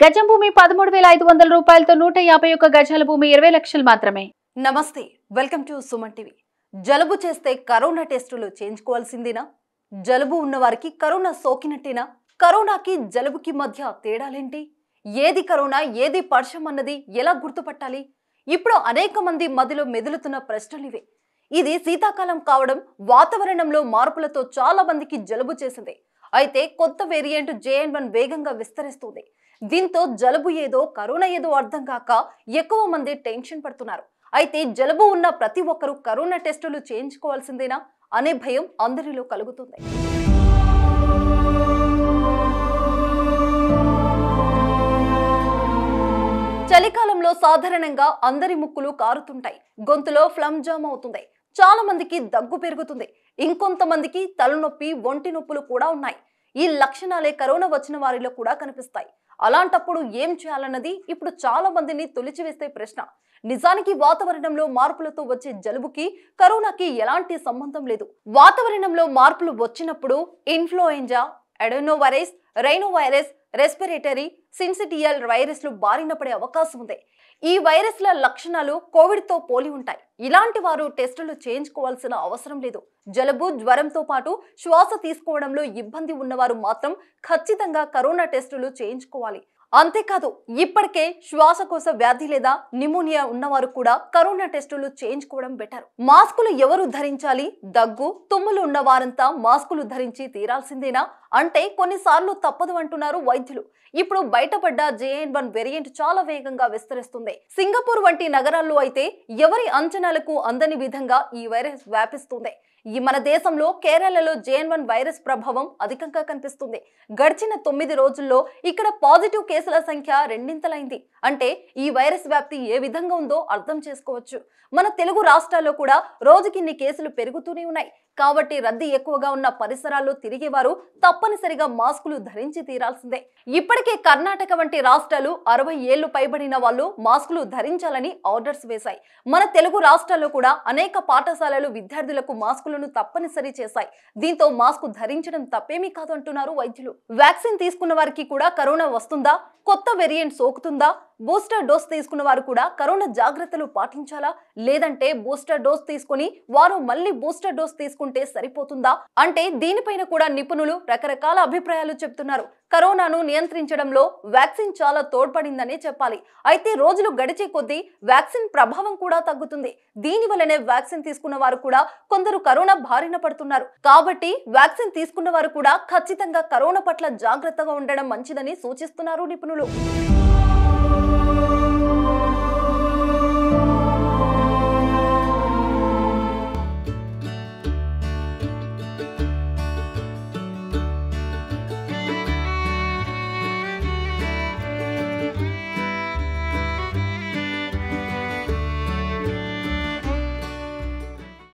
గజం భూమి 13,500 రూపాయలతో 151 గజాల భూమి 20 లక్షలు మాత్రమే. నమస్తే, వెల్కమ్ టు సుమన్ టీవీ. జలుబు చేస్తే కరోనా టెస్టులు చేయించుకోవాల్సిందేనా? జలుబు ఉన్నవారికి కరోనా సోకినట్టేనా? కరోనాకి జలుబుకి మధ్య తేడాలేంటి? ఏది కరోనా ఏది పర్షం అన్నది ఎలా గుర్తుపట్టాలి? ఇప్పుడు అనేక మంది మదిలో మెదులుతున్న ప్రశ్నలివే. ఇది శీతాకాలం కావడం, వాతావరణంలో మార్పులతో చాలా మందికి జలుబు చేసింది. అయితే కొత్త వేరియంట్ JN1 వేగంగా విస్తరిస్తుంది. దీంతో జలుబు ఏదో కరోనా ఏదో అర్థం కాక ఎక్కువ మంది టెన్షన్ పడుతున్నారు. అయితే జలుబు ఉన్న ప్రతి ఒక్కరూ కరోనా టెస్టులు చేయించుకోవాల్సిందేనా అనే భయం అందరిలో కలుగుతుంది. చలికాలంలో సాధారణంగా అందరి ముక్కులు కారుతుంటాయి, గొంతులో ఫ్లమ్ జామ్ అవుతుంది, చాలా మందికి దగ్గు పెరుగుతుంది, ఇంకొంతమందికి తలనొప్పి, ఒంటి నొప్పులు కూడా ఉన్నాయి. ఈ లక్షణాలే కరోనా వచ్చిన వారిలో కూడా కనిపిస్తాయి. అలాంటప్పుడు ఏం చేయాలన్నది ఇప్పుడు చాలా మందిని తొలిచివేసే ప్రశ్న. నిజానికి వాతావరణంలో మార్పులతో వచ్చే జలుబుకి కరోనాకి ఎలాంటి సంబంధం లేదు. వాతావరణంలో మార్పులు వచ్చినప్పుడు ఇన్ఫ్లుయెంజా, అడెనోవైరస్, రైనోవైరస్, రెస్పిరేటరీ సిన్సిటియల్ వైరస్లు బారిన పడే అవకాశం ఉంది. ఈ వైరస్ల లక్షణాలు కోవిడ్తో పోలి ఉంటాయి. ఇలాంటి వారు టెస్టులు చేయించుకోవాల్సిన అవసరం లేదు. జలుబు, జ్వరంతో పాటు శ్వాస తీసుకోవడంలో ఇబ్బంది ఉన్నవారు మాత్రం ఖచ్చితంగా కరోనా టెస్టులు చేయించుకోవాలి. అంతేకాదు, ఇప్పటికే శ్వాసకోశ వ్యాధి లేదా నిమోనియా ఉన్నవారు కూడా కరోనా టెస్టులు చేయించుకోవడం బెటర్. మాస్కులు ఎవరు ధరించాలి? దగ్గు, తుమ్ములు ఉన్న వారంతా మాస్కులు ధరించి తీరాల్సిందేనా అంటే కొన్నిసార్లు తప్పదు అంటున్నారు వైద్యులు. ఇప్పుడు బయటపడ్డ JN1 వేరియంట్ చాలా వేగంగా విస్తరిస్తుంది. సింగపూర్ వంటి నగరాల్లో అయితే ఎవరి అంచనాలకు అందని విధంగా ఈ వైరస్ వ్యాపిస్తుంది. మన దేశంలో కేరళలో JN1 వైరస్ ప్రభావం అధికంగా కనిపిస్తుంది. గడిచిన 9 రోజుల్లో ఇక్కడ పాజిటివ్ కేసుల సంఖ్య రెండింతలైంది. అంటే ఈ వైరస్ వ్యాప్తి ఏ విధంగా ఉందో అర్థం చేసుకోవచ్చు. మన తెలుగు రాష్ట్రాల్లో కూడా రోజుకిన్ని కేసులు పెరుగుతూనే ఉన్నాయి. కాబట్టి రద్దీ ఎక్కువగా ఉన్న పరిసరాల్లో తిరిగేవారు తప్పనిసరిగా మాస్కులు ధరించి తీరాల్సిందే. ఇప్పటికే కర్ణాటక వంటి రాష్ట్రాలు 60 ఏళ్లు పైబడిన వాళ్ళు మాస్కులు ధరించాలని ఆర్డర్స్ వేశాయి. మన తెలుగు రాష్ట్రాల్లో కూడా అనేక పాఠశాలలు విద్యార్థులకు మాస్కులను తప్పనిసరి చేశాయి. దీంతో మాస్కు ధరించడం తప్పేమీ కాదు అంటున్నారు వైద్యులు. వ్యాక్సిన్ తీసుకున్న వారికి కూడా కరోనా వస్తుందా? కొత్త వేరియంట్ సోకుతుందా? బూస్టర్ డోస్ తీసుకున్న వారు కూడా కరోనా జాగ్రత్తలు పాటించాలా? లేదంటే బూస్టర్ డోస్ తీసుకుని వారు మళ్ళీ బూస్టర్ డోస్ తీసుకుంటే సరిపోతుందా అంటే దీనిపైన కూడా నిపుణులు రకరకాల అభిప్రాయాలు చెప్తున్నారు. కరోనాను నియంత్రించడంలో వ్యాక్సిన్ చాలా తోడ్పడిందనే చెప్పాలి. అయితే రోజులు గడిచే కొద్దీ వ్యాక్సిన్ ప్రభావం కూడా తగ్గుతుంది. దీని వల్లనే వ్యాక్సిన్ తీసుకున్న వారు కూడా కొందరు కరోనా బారిన పడుతున్నారు. కాబట్టి వ్యాక్సిన్ తీసుకున్న వారు కూడా ఖచ్చితంగా కరోనా పట్ల జాగ్రత్తగా ఉండడం మంచిదని సూచిస్తున్నారు నిపుణులు.